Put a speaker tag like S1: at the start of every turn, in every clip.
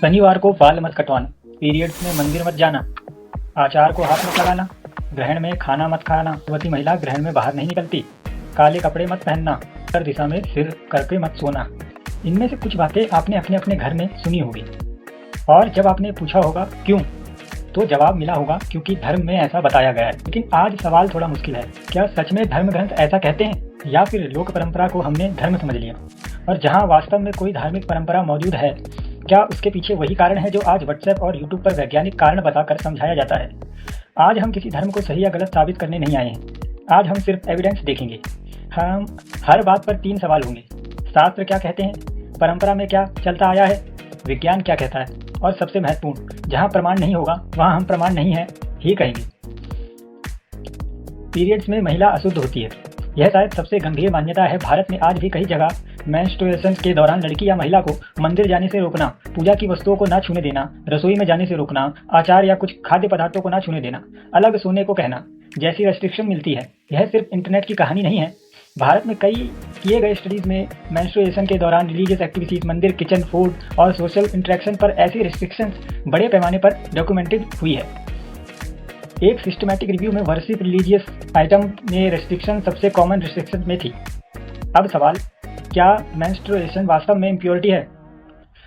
S1: शनिवार को बाल मत कटवाना, पीरियड्स में मंदिर मत जाना, आचार को हाथ मत लगाना, ग्रहण में खाना मत खाना, गर्भवती महिला ग्रहण में बाहर नहीं निकलती, काले कपड़े मत पहनना, उत्तर दिशा में सिर करके मत सोना। इनमें से कुछ बातें आपने अपने अपने घर में सुनी होगी और जब आपने पूछा होगा क्यों, तो जवाब मिला होगा क्योंकि धर्म में ऐसा बताया गया है। लेकिन आज सवाल थोड़ा मुश्किल है, क्या सच में धर्म ग्रंथ ऐसा कहते हैं या फिर लोक परंपरा को हमने धर्म समझ लिया? और जहाँ वास्तव में कोई धार्मिक परंपरा मौजूद है, क्या उसके पीछे वही कारण है जो आज व्हाट्सएप और यूट्यूब पर वैज्ञानिक कारण बताकर समझाया जाता है? आज हम किसी धर्म को सही या गलत साबित करने नहीं आए हैं, आज हम सिर्फ एविडेंस देखेंगे। हम हर बात पर 3 सवाल होंगे। शास्त्र क्या कहते हैं, परंपरा में क्या चलता आया है, विज्ञान क्या कहता है, और सबसे महत्वपूर्ण, जहाँ प्रमाण नहीं होगा वहाँ हम प्रमाण नहीं है ही कहेंगे। पीरियड्स में महिला अशुद्ध होती है, यह शायद सबसे गंभीर मान्यता है। भारत में आज भी कई जगह मेंस्ट्रुएशन के दौरान लड़की या महिला को मंदिर जाने से रोकना, पूजा की वस्तुओं को ना छूने देना, रसोई में जाने से रोकना, आचार या कुछ खाद्य पदार्थों को ना छूने देना, अलग सोने को कहना जैसी रेस्ट्रिक्शन मिलती है। यह सिर्फ इंटरनेट की कहानी नहीं है। भारत में कई किए गए स्टडीज में मेंस्ट्रुएशन के दौरान रिलीजियस एक्टिविटीज, मंदिर, किचन, फूड और सोशल इंटरेक्शन पर ऐसी रिस्ट्रिक्शंस बड़े पैमाने पर डॉक्यूमेंटेड हुई है। एक सिस्टमैटिक रिव्यू में वर्षित रिलीजियस आइटम में रेस्ट्रिक्शन सबसे कॉमन रिस्ट्रिक्शन में थी। अब सवाल, क्या मेंस्ट्रुएशन वास्तव में इम्प्योरिटी है?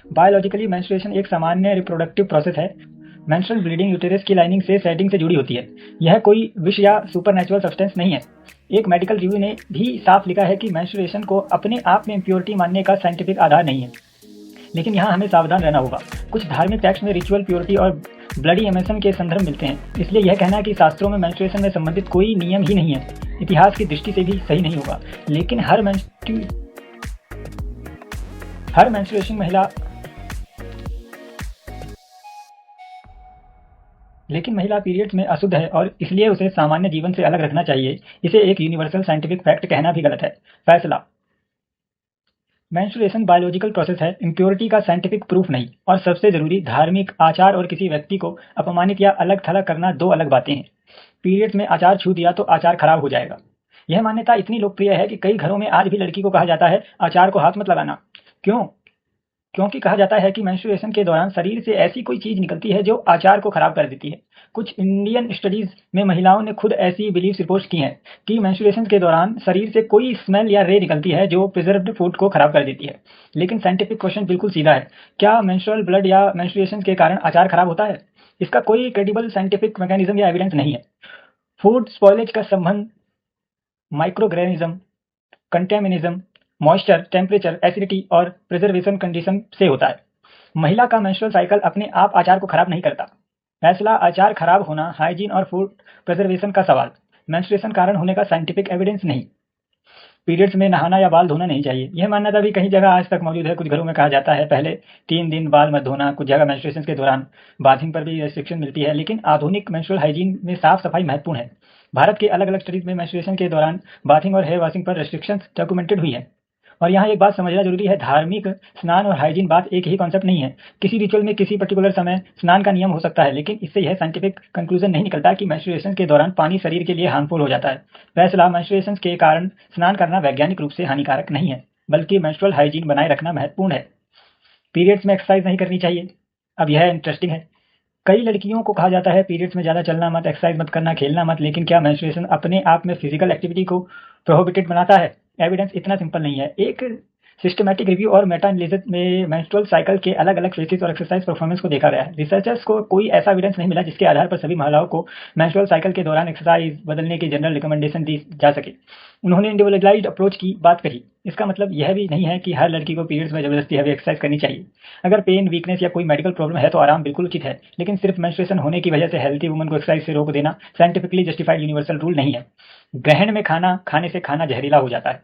S1: बायोलॉजिकली मेंस्ट्रुएशन एक सामान्य रिप्रोडक्टिव प्रोसेस है। मेंस्ट्रुअल ब्लीडिंग यूटेरस की लाइनिंग से सेटिंग से जुड़ी होती है। यह कोई विष या सुपरनेचुरल सब्सटेंस नहीं है। एक मेडिकल रिव्यू ने भी साफ लिखा है कि मेंस्ट्रुएशन को अपने आप में इम्प्योरिटी मानने का साइंटिफिक आधार नहीं है। लेकिन यहाँ हमें सावधान रहना होगा। कुछ धार्मिक टेक्स्ट में रिचुअल प्योरिटी और ब्लडी इमर्शन के संदर्भ मिलते हैं, इसलिए यह कहना कि शास्त्रों में मेंस्ट्रुएशन में संबंधित कोई नियम ही नहीं है, इतिहास की दृष्टि से भी सही नहीं होगा। लेकिन हर महिला पीरियड्स में अशुद्ध है और इसलिए उसे सामान्य जीवन से अलग रखना चाहिए। इसे एक यूनिवर्सल साइंटिफिक फैक्ट कहना भी गलत है। फैसला, मेंस्ट्रुएशन बायोलॉजिकल प्रोसेस है, इम्प्योरिटी का साइंटिफिक प्रूफ नहीं। और सबसे जरूरी, धार्मिक आचार और किसी व्यक्ति को अपमानित या अलग थलग करना 2 अलग बातें हैं। पीरियड्स में आचार छू दिया तो आचार खराब हो जाएगा। यह मान्यता इतनी लोकप्रिय है कि कई घरों में आज भी लड़की को कहा जाता है आचार को हाथ मत लगाना। क्यों? क्योंकि कहा जाता है कि मेंस्ट्रुएशन के दौरान शरीर से ऐसी कोई चीज निकलती है जो आचार को खराब कर देती है। कुछ इंडियन स्टडीज में महिलाओं ने खुद ऐसी बिलीफ रिपोर्ट की हैं कि मेंस्ट्रुएशन के दौरान शरीर से कोई स्मेल या रे निकलती है जो प्रिजर्व्ड फूड को खराब कर देती है। लेकिन साइंटिफिक क्वेश्चन बिल्कुल सीधा है, क्या मेंस्ट्रुअल ब्लड या मेंस्ट्रुएशन के कारण आचार खराब होता है? इसका कोई क्रेडिबल साइंटिफिक मैकेनिज्म या एविडेंस नहीं है। फूड स्पॉइलेज का संबंध माइक्रोऑर्गेनिज्म, कंटेमिनिज्म, मॉइस्चर, टेम्परेचर, एसिडिटी और प्रिजर्वेशन कंडीशन से होता है। महिला का मेंस्ट्रुअल साइकिल अपने आप आचार को खराब नहीं करता। फैसला, आचार खराब होना, हाइजीन और फूड प्रिजर्वेशन का सवाल, मेंस्ट्रुएशन कारण होने का साइंटिफिक एविडेंस नहीं। पीरियड्स में नहाना या बाल धोना नहीं चाहिए, यह मान्यता भी कई जगह आज तक मौजूद है। कुछ घरों में कहा जाता है पहले 3 दिन बाल मत धोना। कुछ जगह मेंस्ट्रुएशन के दौरान बाथिंग पर भी रेस्ट्रिक्शन मिलती है। लेकिन आधुनिक मेंस्ट्रुअल हाइजीन में साफ सफाई महत्वपूर्ण है। भारत के अलग अलग स्टडीज में मेंस्ट्रुएशन के दौरान बाथिंग और हेयर वॉशिंग पर रेस्ट्रिक्शंस डॉक्यूमेंटेड हुई है। और यहाँ एक बात समझना जरूरी है, धार्मिक स्नान और हाइजीन बात एक ही कॉन्सेप्ट नहीं है। किसी रिचुअल में किसी पर्टिकुलर समय स्नान का नियम हो सकता है, लेकिन इससे यह साइंटिफिक कंक्लूजन नहीं निकलता कि मेंस्ट्रुएशन के दौरान पानी शरीर के लिए हार्मफुल हो जाता है। फैसला, मेंस्ट्रुएशन के कारण स्नान करना वैज्ञानिक रूप से हानिकारक नहीं है, बल्कि मेंस्ट्रुअल हाइजीन बनाए रखना महत्वपूर्ण है। पीरियड्स में एक्सरसाइज नहीं करनी चाहिए। अब यह इंटरेस्टिंग है। कई लड़कियों को कहा जाता है पीरियड्स में ज्यादा चलना मत, एक्सरसाइज मत करना, खेलना मत। लेकिन क्या मेंस्ट्रुएशन अपने आप में फिजिकल एक्टिविटी को प्रोहिबिटेड बनाता है? एविडेंस इतना सिंपल नहीं है। एक सिस्टमैटिक रिव्यू और मेटा एनालिसिस में मेंस्ट्रुअल साइकिल के अलग अलग फेसेस और एक्सरसाइज परफॉर्मेंस को देखा गया है। रिसर्चर्स को कोई ऐसा एविडेंस नहीं मिला जिसके आधार पर सभी महिलाओं को मेंस्ट्रुअल साइकिल के दौरान एक्सरसाइज बदलने की जनरल रिकमेंडेशन दी जा सके। उन्होंने इंडिविजुअलाइज्ड अप्रोच की बात कही। इसका मतलब यह भी नहीं है कि हर लड़की को पीरियड्स में जबरदस्ती हैवी एक्सरसाइज करनी चाहिए। अगर पेन, वीकनेस या कोई मेडिकल प्रॉब्लम है तो आराम बिल्कुल उचित है। लेकिन सिर्फ मेंस्ट्रुएशन होने की वजह से हेल्थी वुमन को एक्सरसाइज से रोक देना साइंटिफिकली जस्टिफाइड यूनिवर्सल रूल नहीं है। ग्रहण में खाना खाने से खाना जहरीला हो जाता है,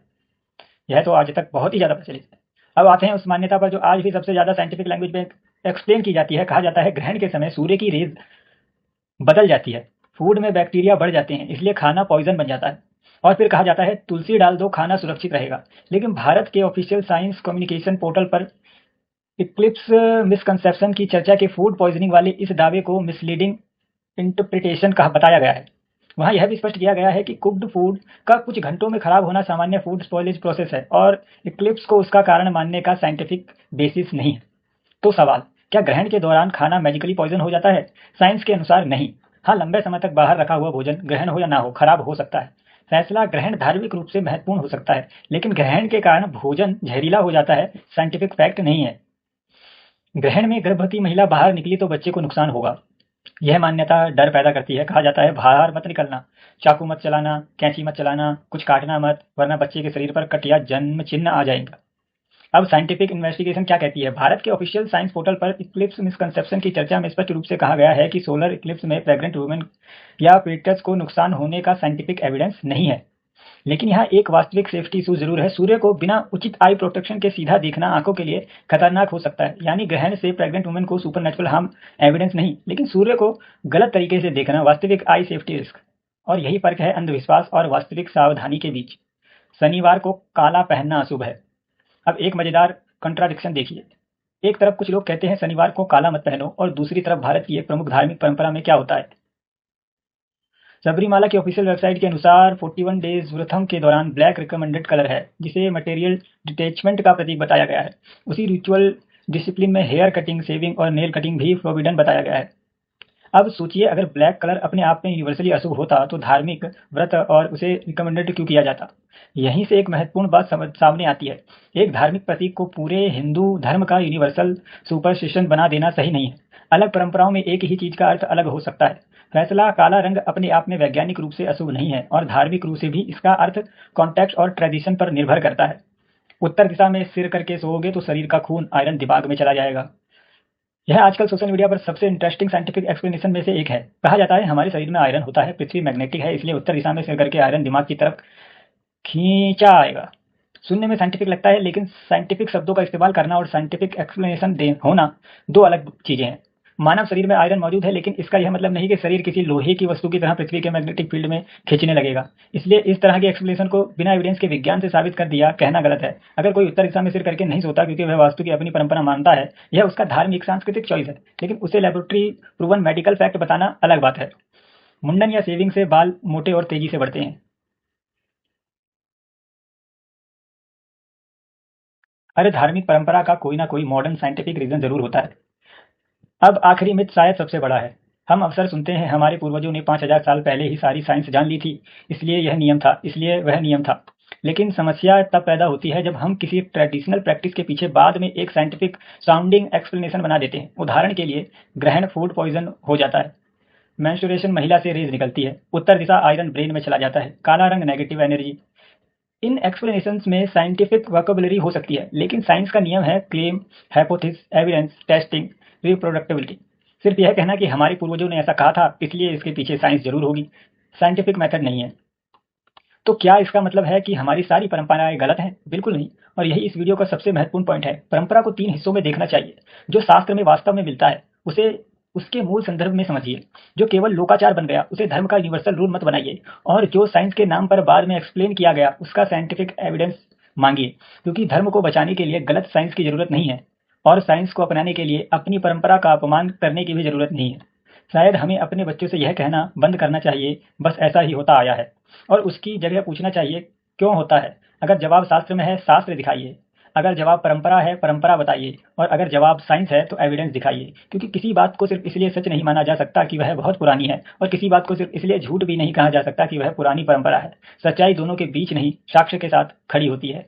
S1: यह तो आज तक बहुत ही ज्यादा प्रचलित है। अब आते हैं उस मान्यता पर जो आज भी सबसे ज्यादा साइंटिफिक लैंग्वेज में एक्सप्लेन की जाती है। कहा जाता है ग्रहण के समय सूर्य की रेज बदल जाती है, फूड में बैक्टीरिया बढ़ जाते हैं, इसलिए खाना पॉइजन बन जाता है। और फिर कहा जाता है तुलसी डाल दो, खाना सुरक्षित रहेगा। लेकिन भारत के ऑफिशियल साइंस कम्युनिकेशन पोर्टल पर इक्लिप्स मिसकंसेप्शन की चर्चा के फूड पॉइजनिंग वाले इस दावे को मिसलीडिंग इंटरप्रिटेशन कहा बताया गया है। वहाँ यह भी स्पष्ट किया गया है कि कुक्ड फूड का कुछ घंटों में खराब होना सामान्य फूड स्पॉइलेज प्रोसेस है और इक्लिप्स को उसका कारण मानने का साइंटिफिक बेसिस नहीं है। तो सवाल, क्या ग्रहण के दौरान खाना मैजिकली पॉइजन हो जाता है? साइंस के अनुसार नहीं। हाँ, लंबे समय तक बाहर रखा हुआ भोजन ग्रहण हो या ना हो खराब हो सकता है। फैसला ग्रहण धार्मिक रूप से महत्वपूर्ण हो सकता है, लेकिन ग्रहण के कारण भोजन जहरीला हो जाता है साइंटिफिक फैक्ट नहीं है। ग्रहण में गर्भवती महिला बाहर निकली तो बच्चे को नुकसान होगा। यह मान्यता डर पैदा करती है। कहा जाता है बाहर मत निकलना, चाकू मत चलाना, कैंची मत चलाना, कुछ काटना मत, वरना बच्चे के शरीर पर कट या जन्म चिन्ह आ जाएगा। अब साइंटिफिक इन्वेस्टिगेशन क्या कहती है? भारत के ऑफिशियल साइंस पोर्टल पर इक्लिप्स मिसकंसेप्शन की चर्चा में स्पष्ट रूप से कहा गया है कि सोलर इक्लिप्स में प्रेग्नेंट वुमेन या फीटस को नुकसान होने का साइंटिफिक एविडेंस नहीं है। लेकिन यहाँ एक वास्तविक सेफ्टी इशू जरूर है। सूर्य को बिना उचित आई प्रोटेक्शन के सीधा देखना आंखों के लिए खतरनाक हो सकता है। यानी ग्रहण से प्रेग्नेंट वुमेन को सुपरनेचुरल हार्म एविडेंस नहीं, लेकिन सूर्य को गलत तरीके से देखना वास्तविक आई सेफ्टी रिस्क। और यही फर्क है अंधविश्वास और वास्तविक सावधानी के बीच। शनिवार को काला पहनना अशुभ है। अब एक मजेदार कंट्राडिक्शन देखिए। एक तरफ कुछ लोग कहते हैं शनिवार को काला मत पहनो, और दूसरी तरफ भारत की एक प्रमुख धार्मिक परंपरा में क्या होता है? सबरीमाला की ऑफिशियल वेबसाइट के अनुसार 41 डेज व्रतम के दौरान ब्लैक रिकमेंडेड कलर है, जिसे मटेरियल डिटैचमेंट का प्रतीक बताया गया है। उसी रिचुअल डिसिप्लिन में हेयर कटिंग, सेविंग और नेल कटिंग भी फोरबिडन बताया गया है। अब सोचिए, अगर ब्लैक कलर अपने आप में यूनिवर्सली अशुभ होता तो धार्मिक व्रत और उसे रिकमेंडेड क्यों किया जाता? यहीं से एक महत्वपूर्ण बात सामने आती है। एक धार्मिक प्रतीक को पूरे हिंदू धर्म का यूनिवर्सल सुपरस्टिशन बना देना सही नहीं है। अलग परंपराओं में एक ही चीज का अर्थ अलग हो सकता है। फैसला काला रंग अपने आप में वैज्ञानिक रूप से अशुभ नहीं है, और धार्मिक रूप से भी इसका अर्थ कॉन्टेक्स्ट और ट्रेडिशन पर निर्भर करता है। उत्तर दिशा में सिर करके सोओगे तो शरीर का खून आयरन दिमाग में चला जाएगा। यह आजकल सोशल मीडिया पर सबसे इंटरेस्टिंग साइंटिफिक एक्सप्लेनेशन में से एक है। कहा जाता है हमारे शरीर में आयरन होता है, पृथ्वी मैग्नेटिक है, इसलिए उत्तर दिशा में सिर करके आयरन दिमाग की तरफ खींचा आएगा। सुनने में साइंटिफिक लगता है, लेकिन साइंटिफिक शब्दों का इस्तेमाल करना और साइंटिफिक एक्सप्लेनेशन होना दो अलग चीजें हैं। मानव शरीर में आयरन मौजूद है, लेकिन इसका यह मतलब नहीं कि शरीर किसी लोहे की वस्तु की तरह पृथ्वी के मैग्नेटिक फील्ड में खींचने लगेगा। इसलिए इस तरह के एक्सप्लेनेशन को बिना एविडेंस के विज्ञान से साबित कर दिया कहना गलत है। अगर कोई उत्तर दिशा में सिर करके नहीं सोता क्योंकि वह वास्तु की अपनी परंपरा मानता है, यह उसका धार्मिक सांस्कृतिक चॉइस है, लेकिन उसे लेबोरेटरी प्रूवन मेडिकल फैक्ट बताना अलग बात है। मुंडन या सेविंग से बाल मोटे और तेजी से बढ़ते हैं। हर धार्मिक परंपरा का कोई ना कोई मॉडर्न साइंटिफिक रीजन जरूर होता है। अब आखिरी मिथ शायद सबसे बड़ा है। हम अक्सर सुनते हैं हमारे पूर्वजों ने 5000 साल पहले ही सारी साइंस जान ली थी, इसलिए यह नियम था, इसलिए वह नियम था। लेकिन समस्या तब पैदा होती है जब हम किसी ट्रेडिशनल प्रैक्टिस के पीछे बाद में एक साइंटिफिक साउंडिंग एक्सप्लेनेशन बना देते हैं। उदाहरण के लिए, ग्रहण फूड पॉइजन हो जाता है, मेंस्ट्रुएशन महिला से रेज निकलती है, उत्तर दिशा आयरन ब्रेन में चला जाता है, काला रंग नेगेटिव एनर्जी। इन एक्सप्लेनेशंस में साइंटिफिक वोकैबुलरी हो सकती है, लेकिन साइंस का नियम है क्लेम, हाइपोथेसिस, एविडेंस, टेस्टिंग, रिप्रोडक्टिबिलिटी। सिर्फ यह कहना कि हमारे पूर्वजों ने ऐसा कहा था इसलिए इसके पीछे साइंस जरूर होगी, साइंटिफिक मेथड नहीं है। तो क्या इसका मतलब है कि हमारी सारी परंपराएं गलत हैं? बिल्कुल नहीं। और यही इस वीडियो का सबसे महत्वपूर्ण पॉइंट है। परंपरा को 3 हिस्सों में देखना चाहिए। जो शास्त्र में वास्तव में मिलता है उसे उसके मूल संदर्भ में समझिए। जो केवल लोकाचार बन गया उसे धर्म का यूनिवर्सल रूल मत बनाइए, और जो साइंस के नाम पर बाद में एक्सप्लेन किया गया उसका साइंटिफिक एविडेंस मांगिए। क्योंकि धर्म को बचाने के लिए गलत साइंस की जरूरत नहीं है, और साइंस को अपनाने के लिए अपनी परंपरा का अपमान करने की भी जरूरत नहीं है। शायद हमें अपने बच्चों से यह कहना बंद करना चाहिए, बस ऐसा ही होता आया है, और उसकी जगह पूछना चाहिए क्यों होता है। अगर जवाब शास्त्र में है, शास्त्र दिखाइए। अगर जवाब परंपरा है, परंपरा बताइए। और अगर जवाब साइंस है तो एविडेंस दिखाइए। क्योंकि किसी बात को सिर्फ इसलिए सच नहीं माना जा सकता कि वह बहुत पुरानी है, और किसी बात को सिर्फ इसलिए झूठ भी नहीं कहा जा सकता कि वह पुरानी परंपरा है। सच्चाई दोनों के बीच नहीं, साक्ष्य के साथ खड़ी होती है।